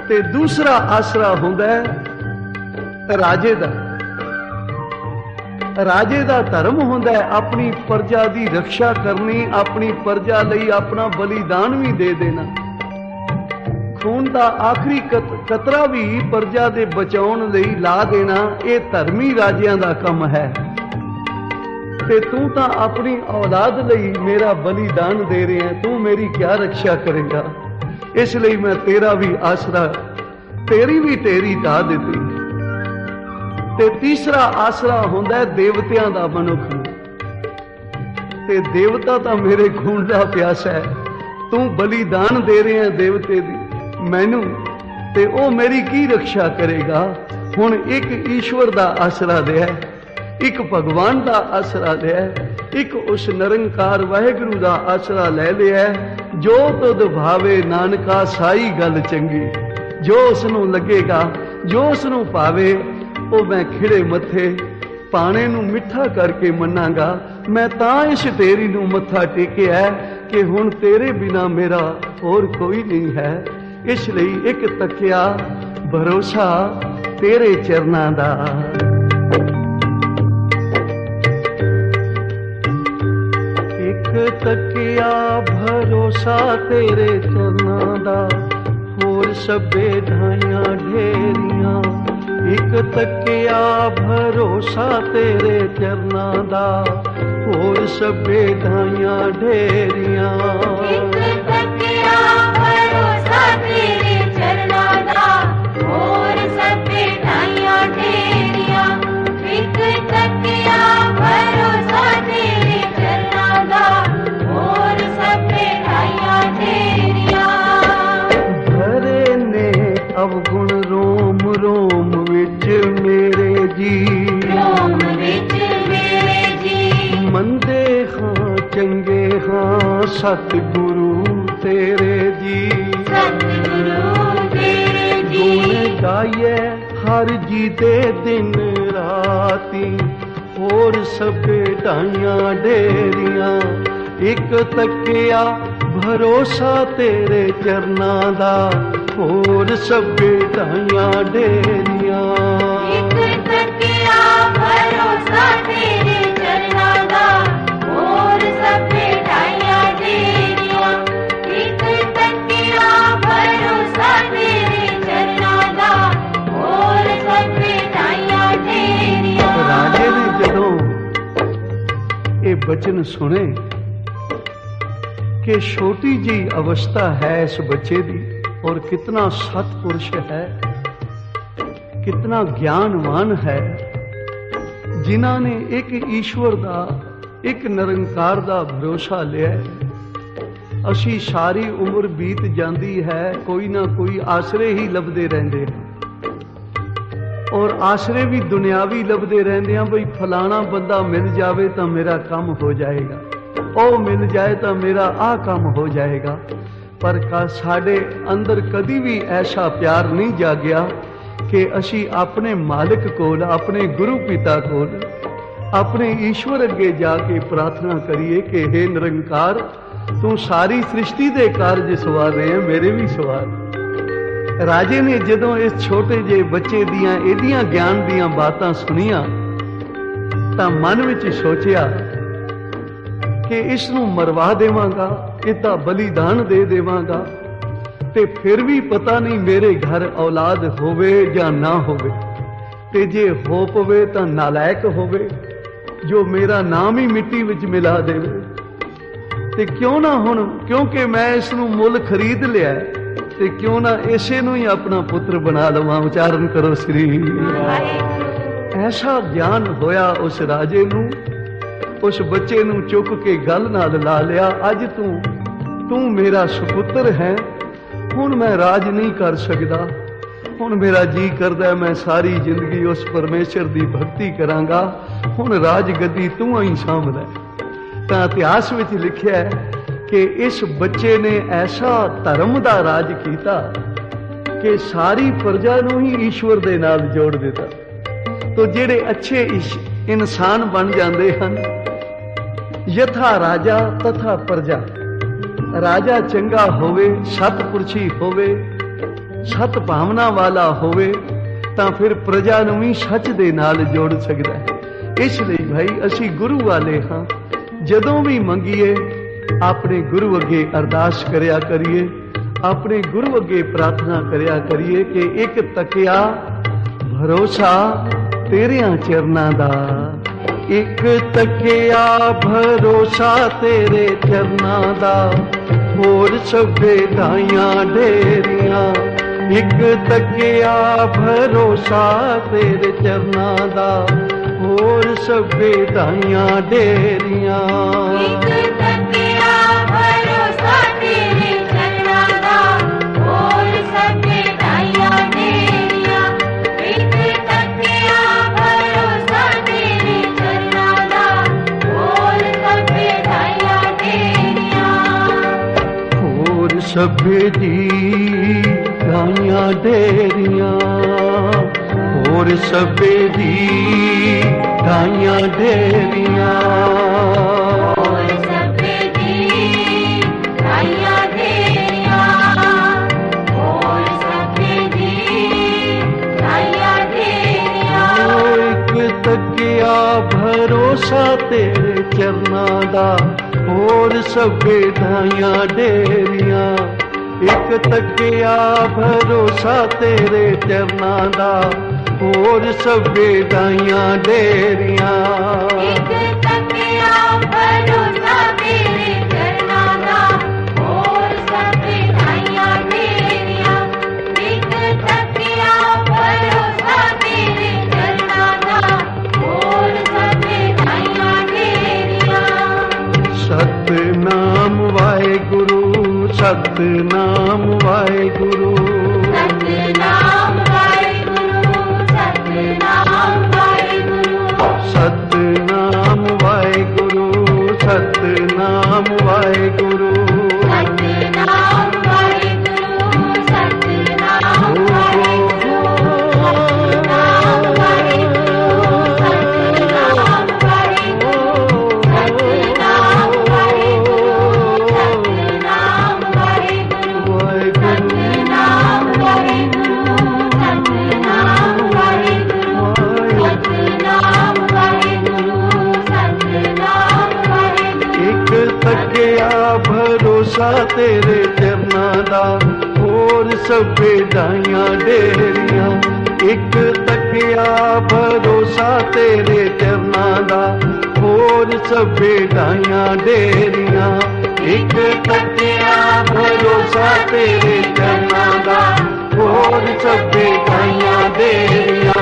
ते दूसरा आसरा हुंदा है राजे दा। राजे दा धर्म हुंदा है अपनी प्रजा दी रक्षा करनी, अपनी प्रजा लई अपना बलिदान भी दे देना, खून दा आखिरी कतरा भी प्रजा दे बचाउण लई ला देना। ये धर्मी राजियां दा काम है। ते तू तां अपनी औलाद लई मेरा बलिदान दे रहे हैं, तू मेरी क्या रक्षा करेगा? इसलिए मैं तेरा भी आसरा, तेरी भी ढेरी ढा दित्ती। ते तीसरा आसरा हुंदा है देवतियां दा मनुख नूं। ते देवता तां मेरे खून दा प्यासा है, तू बलिदान दे रहे हैं देवते दी मैनू, ते ओ मेरी की रक्षा करेगा? हुण एक ईश्वर दा आसरा दिया ਇੱਕ ਭਗਵਾਨ ਦਾ ਆਸਰਾ ਲਿਆ, ਇੱਕ ਉਸ ਨਿਰੰਕਾਰ ਵਾਹਿਗੁਰੂ ਦਾ ਆਸਰਾ ਲੈ ਲਿਆ। ਜੋ ਤੁਧ ਭਾਵੇ ਨਾਨਕਾ ਸਾਈ ਗੱਲ ਚੰਗੀ, ਜੋ ਉਸ ਨੂੰ ਲੱਗੇਗਾ, ਜੋ ਉਸ ਨੂੰ ਭਾਵੇ, ਉਹ ਮੈਂ ਖਿੜੇ ਮੱਥੇ ਪਾਣੇ ਨੂੰ ਮਿੱਠਾ ਕਰਕੇ ਮੰਨਾਂਗਾ। ਮੈਂ ਤਾਂ ਇਸ ਤੇਰੀ ਨੂੰ ਮੱਥਾ ਟੇਕਿਆ ਕਿ ਹੁਣ ਤੇਰੇ ਬਿਨਾ ਮੇਰਾ ਹੋਰ ਕੋਈ ਨਹੀਂ ਹੈ। ਇਸ ਲਈ ਇੱਕ ਤੱਕਿਆ ਭਰੋਸਾ ਤੇਰੇ ਚਰਨਾਂ ਦਾ। ਇੱਕ ਤੱਕਿਆ ਭਰੋਸਾ ਤੇਰੇ ਚਰਨਾਂ ਦਾ, ਹੋਰ ਸਭੇ ਢਾਈਆਂ ਢੇਰੀਆਂ। ਇੱਕ ਤੱਕਿਆ ਭਰੋਸਾ ਤੇਰੇ ਚਰਨਾਂ ਦਾ, ਹੋਰ ਸਭੇ ਢਾਈਆਂ ਢੇਰੀਆਂ। ਇੱਕ ਤੱਕਿਆ ਭਰੋਸਾ ਤੇਰੇ ਚਰਨਾਂ ਦਾ, ਹੋਰ ਸਭੇ ਢਾਈਆਂ ਢੇਰੀਆਂ। ਇੱਕ ਤੱਕਿਆ ਭਰੋਸਾ ਤੇਰੇ ਚਰਨਾਂ ਦਾ, ਹੋਰ ਸਭੇ ਢਾਈਆਂ ਢੇਰੀਆਂ। ਭਰੇ ਨੇ ਅਵਗੁਣ ਰੋਮ ਰੋਮ ਵਿੱਚ ਮੇਰੇ ਜੀ, ਰੋਮ ਵਿੱਚ ਮੇਰੇ ਜੀ। ਮੰਦੇ ਹਾਂ ਚੰਗੇ ਹਾਂ ਸਤਿਗੁਰੂ ਤੇਰੇ ਜੀ। ਸਤਿਗੁਰੂ ਤੇਰੇ ਜੀ। ਗੁਣ ਗਾਈਏ ਹਰ ਜੀ ਦੇ ਦਿਨ ਰਾਤੀ, ਹੋਰ ਸਭੇ ਢਾਈਆਂ ਢੇਰੀਆਂ। ਇੱਕ ਤੱਕਿਆ ਭਰੋਸਾ ਤੇਰੇ ਚਰਨਾਂ ਦਾ, ਹੋਰ ਸਭੇ ਢਾਈਆਂ ਢੇਰੀਆਂ। ਇੱਕ ਤੱਕਿਆ ਭਰੋਸਾ ਤੇਰੇ ਚਰਨਾਂ ਦਾ, ਹੋਰ ਸਭੇ ਢਾਈਆਂ ਢੇਰੀਆਂ। ਇੱਕ ਤੱਕਿਆ ਭਰੋਸਾ ਤੇਰੇ ਚਰਨਾਂ ਦਾ, ਹੋਰ ਸਭੇ ਢਾਈਆਂ ਢੇਰੀਆਂ। ਰਾਜੇ ਨੇ ਜਦੋਂ ਇਹ ਬਚਨ ਸੁਣੇ कि छोटी जी अवस्था है इस बच्चे दी, और कितना सतपुरुष है, कितना ज्ञानवान है, जिन्हां ने एक ईश्वर दा, एक निरंकार दा भरोसा लिया। असी सारी उम्र बीत जाती है, कोई ना कोई आसरे ही लभदे रहंदे हैं, और आसरे भी दुनियावी लभदे रहंदे हैं। बई फलाना बंदा मिल जावे तो मेरा काम हो जाएगा, ਉਹ ਮਿਲ ਜਾਏ ਤਾਂ ਮੇਰਾ ਆਹ ਕੰਮ ਹੋ ਜਾਏਗਾ। ਪਰ ਸਾਡੇ ਅੰਦਰ ਕਦੀ ਵੀ ਐਸਾ ਪਿਆਰ ਨਹੀਂ ਜਾਗਿਆ ਕਿ ਅਸੀਂ ਆਪਣੇ ਮਾਲਕ ਕੋਲ, ਆਪਣੇ ਗੁਰੂ ਪਿਤਾ ਕੋਲ, ਆਪਣੇ ਈਸ਼ਵਰ ਅੱਗੇ ਜਾ ਕੇ ਪ੍ਰਾਰਥਨਾ ਕਰੀਏ ਕਿ हे ਨਿਰੰਕਾਰ, ਤੂੰ ਸਾਰੀ ਸ੍ਰਿਸ਼ਟੀ ਦੇ ਕਾਰਜ ਸਵਾਰ ਰਹੇ ਹੈ, ਮੇਰੇ ਵੀ ਸਵਾਰ। ਰਾਜੇ ਨੇ ਜਦੋਂ ਇਸ ਛੋਟੇ ਜਿਹੇ ਬੱਚੇ ਦੀਆਂ ਇਹਦੀਆਂ ਗਿਆਨ ਦੀਆਂ ਬਾਤਾਂ ਸੁਣੀਆਂ ਤਾਂ ਮਨ ਵਿੱਚ ਸੋਚਿਆ ਕਿ ਇਸ ਨੂੰ ਮਰਵਾ ਦੇਵਾਂਗਾ, ਇਹਦਾ ਬਲੀਦਾਨ ਦੇ ਦੇਵਾਂਗਾ, ਤੇ ਫਿਰ ਵੀ ਪਤਾ ਨਹੀਂ ਮੇਰੇ ਘਰ ਔਲਾਦ ਹੋਵੇ ਜਾਂ ਨਾ ਹੋਵੇ, ਤੇ ਜੇ ਹੋ ਪਵੇ ਤਾਂ ਨਾਲਾਇਕ ਹੋਵੇ ਜੋ ਮੇਰਾ ਨਾਮ ਹੀ ਮਿੱਟੀ ਵਿੱਚ ਮਿਲਾ ਦੇਵੇ। ਤੇ ਕਿਉਂ ਨਾ ਹੁਣ, ਕਿਉਂਕਿ ਮੈਂ ਇਸ ਨੂੰ ਮੁੱਲ ਖਰੀਦ ਲਿਆ, ਤੇ ਕਿਉਂ ਨਾ ਇਸੇ ਨੂੰ ਹੀ ਆਪਣਾ ਪੁੱਤਰ ਬਣਾ ਲਵਾਂ। ਉਚਾਰਨ ਕਰੋ ਸ੍ਰੀ ਵਾਹਿਗੁਰੂ। ਐਸਾ ਗਿਆਨ ਹੋਇਆ ਉਸ ਰਾਜੇ ਨੂੰ, ਉਸ ਬੱਚੇ ਨੂੰ ਚੁੱਕ ਕੇ ਗੱਲ ਨਾਲ ਲਾ ਲਿਆ। ਅੱਜ ਤੂੰ ਮੇਰਾ ਸੁਪੁੱਤਰ ਹੈ, ਹੁਣ ਮੈਂ ਰਾਜ ਨਹੀਂ ਕਰ ਸਕਦਾ। ਹੁਣ ਮੇਰਾ ਜੀ ਕਰਦਾ ਮੈਂ ਸਾਰੀ ਜ਼ਿੰਦਗੀ ਉਸ ਪਰਮੇਸ਼ਰ ਦੀ ਭਗਤੀ ਕਰਾਂਗਾ, ਹੁਣ ਰਾਜ ਗੱਦੀ ਤੂੰ ਹੀ ਸਾਂਭ ਲੈ। ਤਾਂ ਇਤਿਹਾਸ ਵਿੱਚ ਲਿਖਿਆ ਹੈ ਕਿ ਇਸ ਬੱਚੇ ਨੇ ਐਸਾ ਧਰਮ ਦਾ ਰਾਜ ਕੀਤਾ ਕਿ ਸਾਰੀ ਪ੍ਰਜਾ ਨੂੰ ਹੀ ਈਸ਼ਵਰ ਦੇ ਨਾਲ ਜੋੜ ਦਿੱਤਾ। ਤੋ ਜਿਹੜੇ ਅੱਛੇ ਇਨਸਾਨ ਬਣ ਜਾਂਦੇ ਹਨ, ਯਥਾ ਰਾਜਾ ਤਥਾ ਪ੍ਰਜਾ। ਰਾਜਾ ਚੰਗਾ ਹੋਵੇ, ਸਤਪੁਰਸ਼ੀ ਹੋਵੇ, ਸਤ ਭਾਵਨਾ ਵਾਲਾ ਹੋਵੇ, ਤਾਂ ਫਿਰ ਪ੍ਰਜਾ ਨੂੰ ਵੀ ਸੱਚ ਦੇ ਨਾਲ ਜੋੜ ਸਕਦਾ ਹੈ। ਇਸ ਲਈ ਭਾਈ ਅਸੀਂ ਗੁਰੂ ਵਾਲੇ ਹਾਂ, ਜਦੋਂ ਵੀ ਮੰਗੀਏ ਆਪਣੇ ਗੁਰੂ ਅੱਗੇ ਅਰਦਾਸ ਕਰਿਆ ਕਰੀਏ, ਆਪਣੇ ਗੁਰੂ ਅੱਗੇ ਪ੍ਰਾਰਥਨਾ ਕਰਿਆ ਕਰੀਏ ਕਿ ਇੱਕ ਤੱਕਿਆ ਭਰੋਸਾ ਤੇਰਿਆਂ ਚਰਨਾਂ ਦਾ। ਇੱਕ ਤੱਕਿਆ ਭਰੋਸਾ ਤੇਰੇ ਚਰਨਾਂ ਦਾ, ਹੋਰ ਸਭੇ ਢਾਈਆਂ ਢੇਰੀਆਂ। ਇੱਕ ਤੱਕਿਆ ਭਰੋਸਾ ਤੇਰੇ ਚਰਨਾਂ ਦਾ, ਹੋਰ ਸਭੇ ਢਾਈਆਂ ਢੇਰੀਆਂ। ਇੱਕ ਤੱਕਿਆ ਭਰੋਸਾ ਤੇਰੇ ਚਰਨਾਂ ਦਾ, ਹੋਰ ਸਭੇ ਢਾਈਆਂ ਢੇਰੀਆਂ। ਇੱਕ ਤੱਕਿਆ ਭਰੋਸਾ ਤੇਰੇ ਸਭੇ ਦੀ ਗਾਈਆਂ ਢੇਰੀਆਂ, ਹੋਰ ਸਭੇ ਦੀ ਗਾਈਆਂ ਢੇਰੀਆਂ। ਹੋਰ ਸਭੇ ਦੀ ਗਾਈਆਂ ਢੇਰੀਆਂ, ਹੋਰ ਸਭੇ ਦੀ ਗਾਈਆਂ ਢੇਰੀਆਂ। ਇੱਕ ਤੱਕਿਆ ਭਰੋਸਾ ਤੇਰੇ ਚਰਨਾਂ ਦਾ, ਹੋਰ ਸਭੇ ਢਾਈਆਂ ਢੇਰੀਆਂ। ਇੱਕ ਤੱਕਿਆ ਭਰੋਸਾ ਤੇਰੇ ਚਰਨਾਂ ਦਾ, ਹੋਰ ਸਭੇ ਢਾਈਆਂ ਢੇਰੀਆਂ। ਇੱਕ ਤੱਕਿਆ ਭਰੋਸਾ ਤੇਰੇ ਚਰਨਾਂ ਦਾ, ਹੋਰ ਸਭੇ ਢਾਈਆਂ ਢੇਰੀਆਂ। ਇੱਕ ਤੱਕਿਆ ਭਰੋਸਾ ਤੇਰੇ ਚਰਨਾਂ ਦਾ, ਹੋਰ ਸਭੇ ਢਾਈਆਂ ਢੇਰੀਆਂ। ਸਤਿਨਾਮ ਵਾਹਿਗੁਰੂ, ਸਤਿਨਾਮ ਵਾਹਿਗੁਰੂ, ਸਤਿਨਾਮ ਵਾਹਿਗੁਰੂ, ਸਤਿਨਾਮ ਵਾਹਿਗੁਰੂ, ਸਤਿਨਾਮ ਵਾਹਿਗੁਰੂ, ਸਤਿਨਾਮ ਵਾਹਿਗੁਰੂ। ਸਤਿਨਾਮ ਵਾਹਿਗੁਰੂ, ਸਤਿਨਾਮ ਵਾਹਿਗੁਰੂ, ਸਤਿਨਾਮ ਵਾਹਿਗੁਰੂ, ਸਤਿਨਾਮ ਵਾਹਿਗੁਰੂ, ਸਤਿਨਾਮ ਵਾਹਿਗੁਰੂ, ਸਤਿਨਾਮ ਵਾਹਿਗੁਰੂ, ਸਤਿਨਾਮ ਵਾਹਿਗੁਰੂ, ਸਤਿਨਾਮ ਵਾਹਿਗੁਰੂ, ਸਤਿਨਾਮ ਵਾਹਿਗੁਰੂ, ਸਤਿਨਾਮ ਵਾਹਿਗੁਰੂ। ਇੱਕ ਤੱਕਿਆ ਭਰੋਸਾ ਤੇਰੇ ਚਰਨਾਂ ਦਾ, ਹੋਰ ਸਭੇ ਢਾਈਆਂ ਢੇਰੀਆਂ। ਇੱਕ ਤੱਕਿਆ ਭਰੋਸਾ ਤੇਰੇ ਚਰਨਾਂ ਦਾ, ਹੋਰ ਸਭੇ ਢਾਈਆਂ ਢੇਰੀਆਂ। ਇੱਕ ਤੱਕਿਆ ਭਰੋਸਾ ਤੇਰੇ ਚਰਨਾਂ ਦਾ, ਹੋਰ ਸਭੇ ਢਾਈਆਂ ਢੇਰੀਆਂ।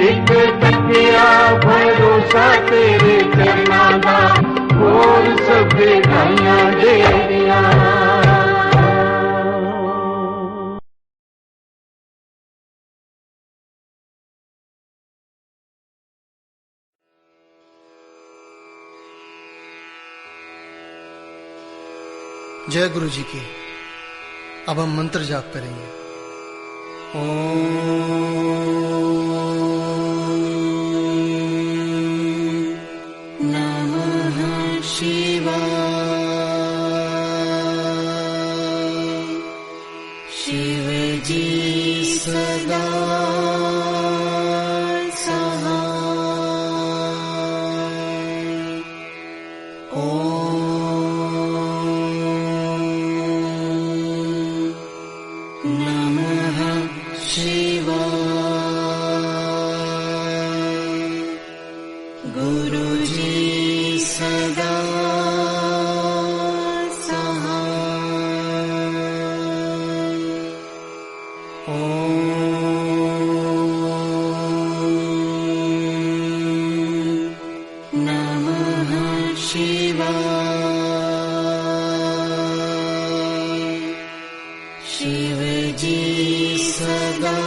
ਇੱਕ ਤੱਕਿਆ ਭਰੋਸਾ ਤੇਰੇ ਚਰਨਾਂ ਦਾ, ਹੋਰ ਸਭੇ ਢਾਈਆਂ ਢੇਰੀਆਂ। जय गुरु जी की। अब हम मंत्र जाप करेंगे। नमः शिवाय। शिव जी सदा सहाय। नमः शिवाय। गुरुजी सदा सहाय। नमः शिवाय। शिव जी सदा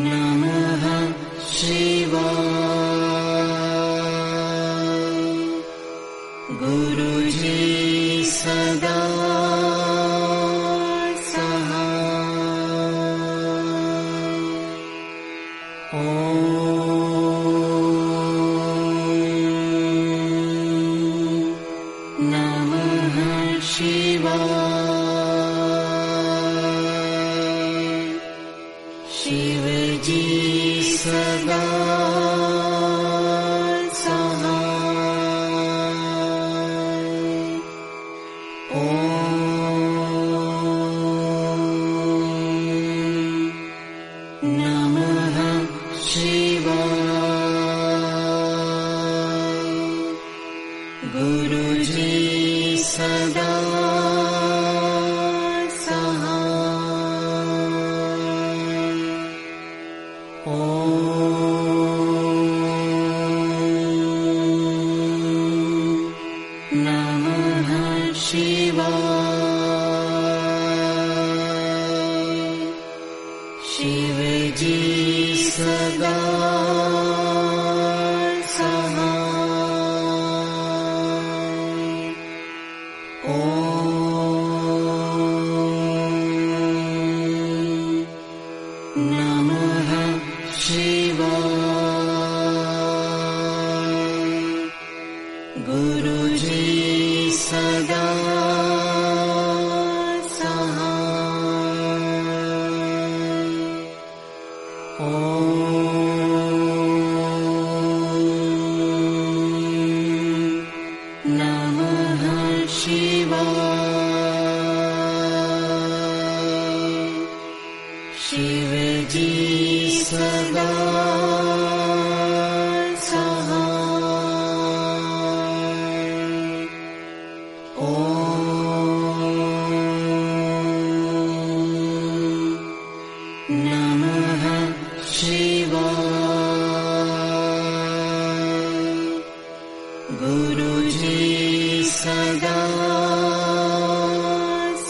नमः शिवाय। गुरुजी सदा सहाय। नमः शिवाय। शिव जी सदा सहाय। नमः शिवाय। गुरुजी सदा नमः शिवाय। शिव जी सदा सहाय। ॐ नमः शिवाय। गुरुजी सदा सहाय। ॐ नमः शिवाय। शिवजी सदा सहाय। ॐ नमः शिवाय। गुरुजी सदा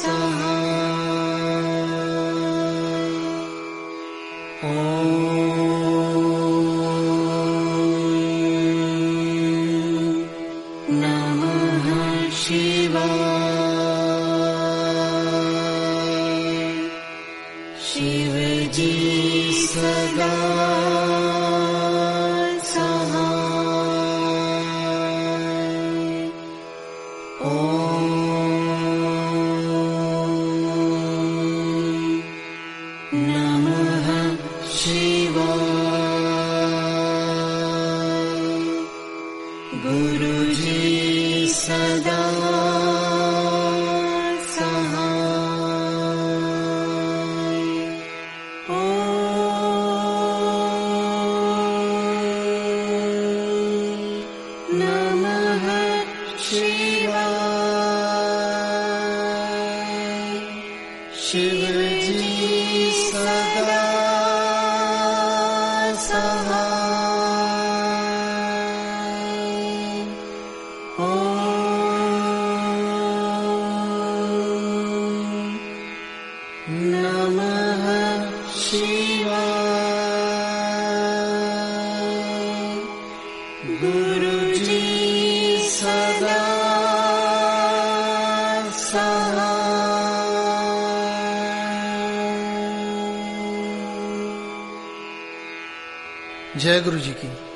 सहाय। ॐ नमः शिवाय। शिवजी सदा सहाय। ॐ नमः शिवाय। गुरुजी सदा सहाय। ॐ नमः शिवाय। शिवजी सदा सहाय। ॐ नमः शिवाय। गुरुजी सदा सहाय। जय गुरु जी की।